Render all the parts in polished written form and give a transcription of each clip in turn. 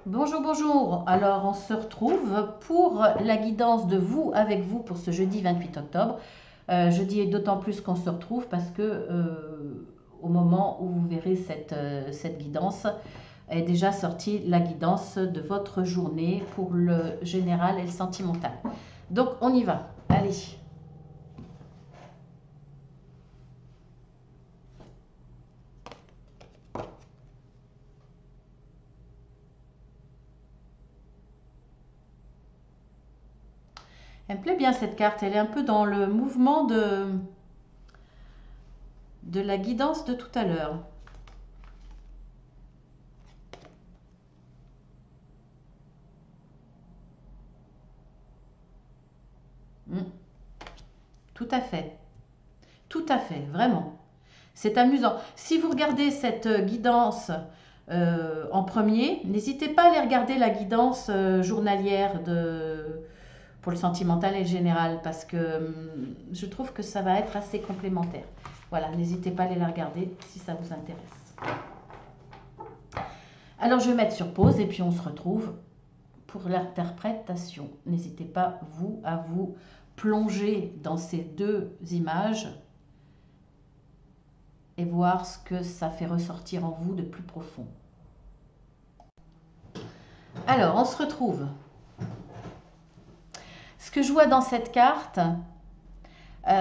Bonjour, bonjour. Alors, on se retrouve pour la guidance de vous avec vous pour ce jeudi 28 octobre. Jeudi d'autant plus qu'on se retrouve parce que au moment où vous verrez cette guidance, est déjà sortie la guidance de votre journée pour le général et le sentimental. Donc, on y va. Allez. Elle me plaît bien cette carte. Elle est un peu dans le mouvement de la guidance de tout à l'heure. Mm. Tout à fait. Tout à fait, vraiment. C'est amusant. Si vous regardez cette guidance en premier, n'hésitez pas à aller regarder la guidance journalière pour le sentimental et le général parce que je trouve que ça va être assez complémentaire. Voilà, n'hésitez pas à aller la regarder si ça vous intéresse. Alors je vais mettre sur pause et puis on se retrouve pour l'interprétation. N'hésitez pas, vous, à vous plonger dans ces deux images et voir ce que ça fait ressortir en vous de plus profond. Alors, on se retrouve. Ce que je vois dans cette carte,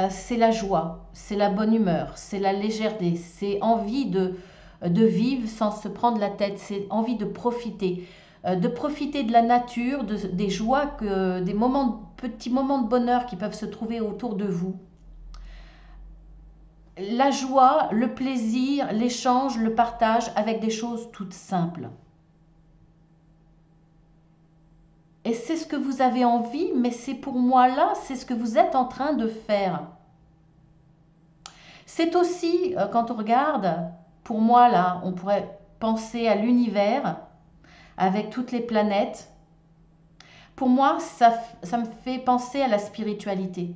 c'est la joie, c'est la bonne humeur, c'est la légèreté, c'est envie de vivre sans se prendre la tête, c'est envie de profiter de la nature, des joies, des petits moments de bonheur qui peuvent se trouver autour de vous. La joie, le plaisir, l'échange, le partage avec des choses toutes simples. Et c'est ce que vous avez envie, mais c'est pour moi là, c'est ce que vous êtes en train de faire. C'est aussi, quand on regarde, pour moi là, on pourrait penser à l'univers avec toutes les planètes. Pour moi, ça me fait penser à la spiritualité.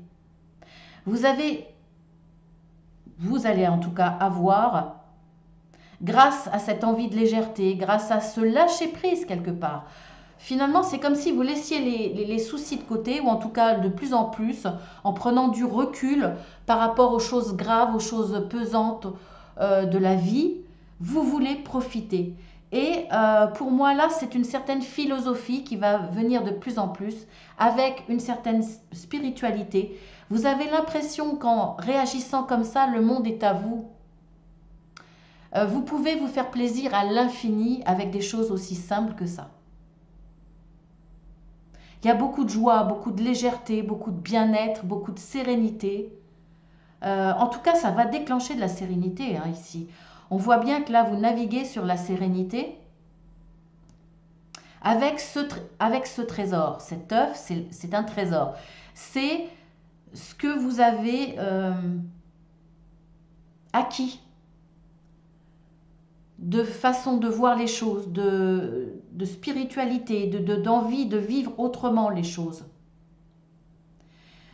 Vous allez en tout cas avoir, grâce à cette envie de légèreté, grâce à ce lâcher prise quelque part. Finalement, c'est comme si vous laissiez les soucis de côté, ou en tout cas de plus en plus, en prenant du recul par rapport aux choses graves, aux choses pesantes de la vie. Vous voulez profiter. Et pour moi, là, c'est une certaine philosophie qui va venir de plus en plus avec une certaine spiritualité. Vous avez l'impression qu'en réagissant comme ça, le monde est à vous. Vous pouvez vous faire plaisir à l'infini avec des choses aussi simples que ça. Il y a beaucoup de joie, beaucoup de légèreté, beaucoup de bien-être, beaucoup de sérénité. En tout cas, ça va déclencher de la sérénité ici. On voit bien que là, vous naviguez sur la sérénité avec ce trésor. Cet œuf, c'est un trésor. C'est ce que vous avez acquis de façon de voir les choses, de spiritualité, d'envie de vivre autrement les choses.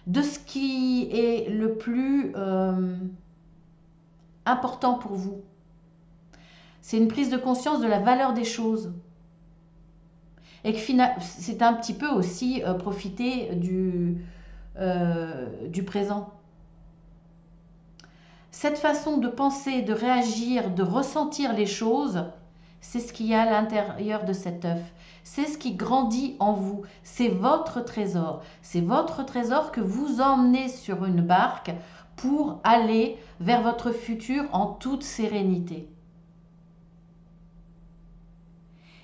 De ce qui est le plus important pour vous. C'est une prise de conscience de la valeur des choses. Et que c'est un petit peu aussi profiter du présent. Cette façon de penser, de réagir, de ressentir les choses, c'est ce qu'il y a à l'intérieur de cet œuf. C'est ce qui grandit en vous. C'est votre trésor. C'est votre trésor que vous emmenez sur une barque pour aller vers votre futur en toute sérénité.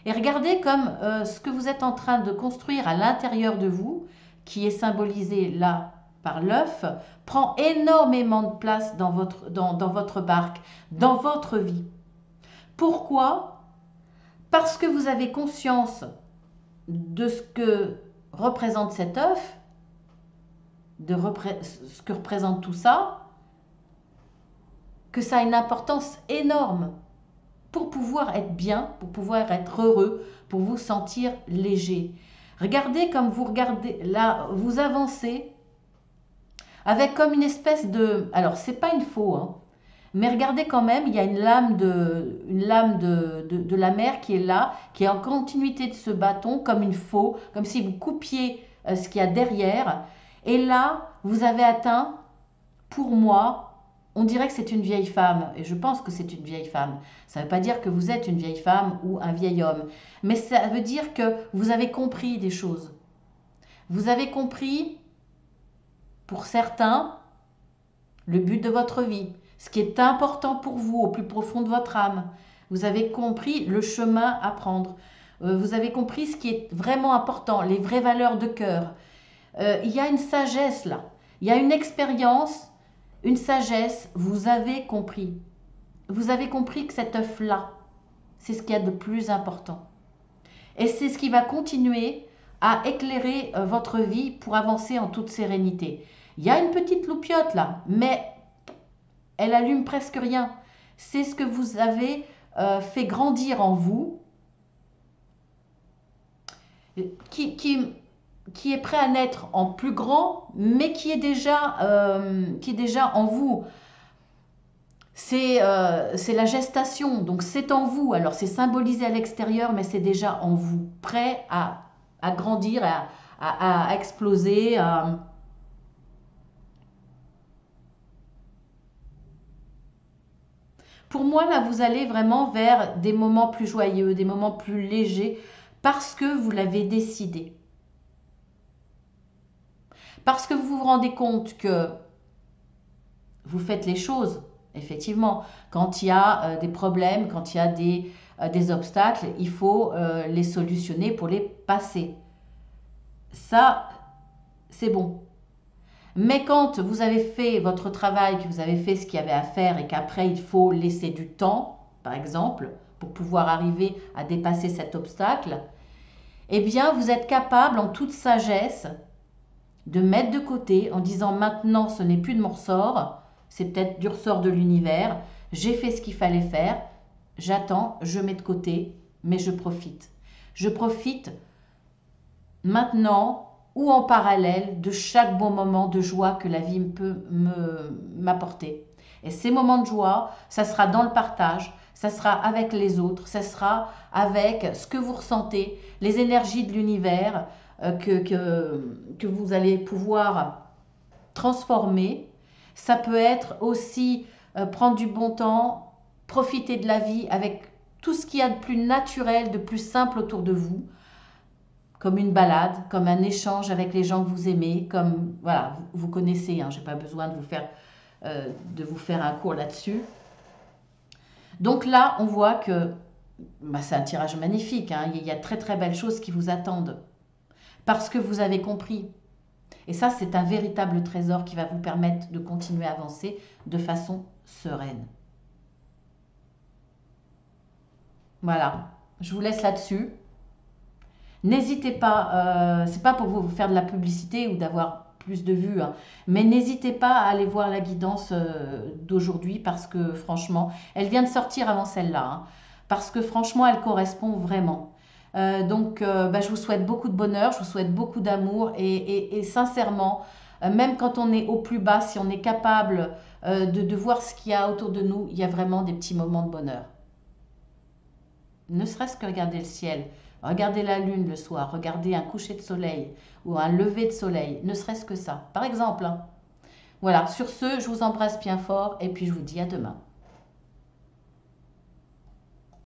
Et regardez comme ce que vous êtes en train de construire à l'intérieur de vous, qui est symbolisé là par l'œuf, prend énormément de place dans votre barque, dans votre vie. Pourquoi? Parce que vous avez conscience de ce que représente cet œuf, ce que représente tout ça, que ça a une importance énorme pour pouvoir être bien, pour pouvoir être heureux, pour vous sentir léger. Regardez comme vous regardez là, vous avancez avec comme une espèce de, alors c'est pas une faux, Mais regardez quand même, il y a une lame de la mer qui est là, qui est en continuité de ce bâton, comme une faux, comme si vous coupiez ce qu'il y a derrière. Et là, vous avez atteint, pour moi, on dirait que c'est une vieille femme, et je pense que c'est une vieille femme. Ça ne veut pas dire que vous êtes une vieille femme ou un vieil homme, mais ça veut dire que vous avez compris des choses. Vous avez compris, pour certains, le but de votre vie, ce qui est important pour vous au plus profond de votre âme. Vous avez compris le chemin à prendre. Vous avez compris ce qui est vraiment important, les vraies valeurs de cœur. Il y a une sagesse là, il y a une expérience, une sagesse, vous avez compris. Vous avez compris que cet œuf-là, c'est ce qu'il y a de plus important. Et c'est ce qui va continuer à éclairer votre vie pour avancer en toute sérénité. Il y a une petite loupiote là, mais elle allume presque rien. C'est ce que vous avez fait grandir en vous, qui est prêt à naître en plus grand, mais qui est déjà en vous. C'est la gestation, donc c'est en vous. Alors c'est symbolisé à l'extérieur, mais c'est déjà en vous, prêt à grandir, à exploser. Pour moi, là, vous allez vraiment vers des moments plus joyeux, des moments plus légers, parce que vous l'avez décidé. Parce que vous vous rendez compte que vous faites les choses, effectivement. Quand il y a des problèmes, quand il y a des obstacles, il faut les solutionner pour les passer. Ça, c'est bon. Mais quand vous avez fait votre travail, que vous avez fait ce qu'il y avait à faire et qu'après il faut laisser du temps, par exemple, pour pouvoir arriver à dépasser cet obstacle, eh bien vous êtes capable en toute sagesse de mettre de côté en disant maintenant ce n'est plus de mon ressort, c'est peut-être du ressort de l'univers, j'ai fait ce qu'il fallait faire, j'attends, je mets de côté, mais je profite. Je profite maintenant ou en parallèle de chaque bon moment de joie que la vie peut m'apporter. Et ces moments de joie, ça sera dans le partage, ça sera avec les autres, ça sera avec ce que vous ressentez, les énergies de l'univers que vous allez pouvoir transformer. Ça peut être aussi prendre du bon temps, profiter de la vie avec tout ce qu'il y a de plus naturel, de plus simple autour de vous, comme une balade, comme un échange avec les gens que vous aimez, comme, voilà, vous connaissez, hein, je n'ai pas besoin de vous faire un cours là-dessus. Donc là, on voit que c'est un tirage magnifique, hein, il y a très très belles choses qui vous attendent, parce que vous avez compris. Et ça, c'est un véritable trésor qui va vous permettre de continuer à avancer de façon sereine. Voilà, je vous laisse là-dessus. N'hésitez pas, c'est pas pour vous faire de la publicité ou d'avoir plus de vues, hein, mais n'hésitez pas à aller voir la guidance d'aujourd'hui parce que franchement, elle vient de sortir avant celle-là, hein, parce que franchement, elle correspond vraiment. Donc, je vous souhaite beaucoup de bonheur, je vous souhaite beaucoup d'amour et sincèrement, même quand on est au plus bas, si on est capable de voir ce qu'il y a autour de nous, il y a vraiment des petits moments de bonheur. Ne serait-ce que regarder le ciel, regarder la lune le soir, regarder un coucher de soleil ou un lever de soleil, ne serait-ce que ça, par exemple, hein. Voilà, sur ce, je vous embrasse bien fort et puis je vous dis à demain.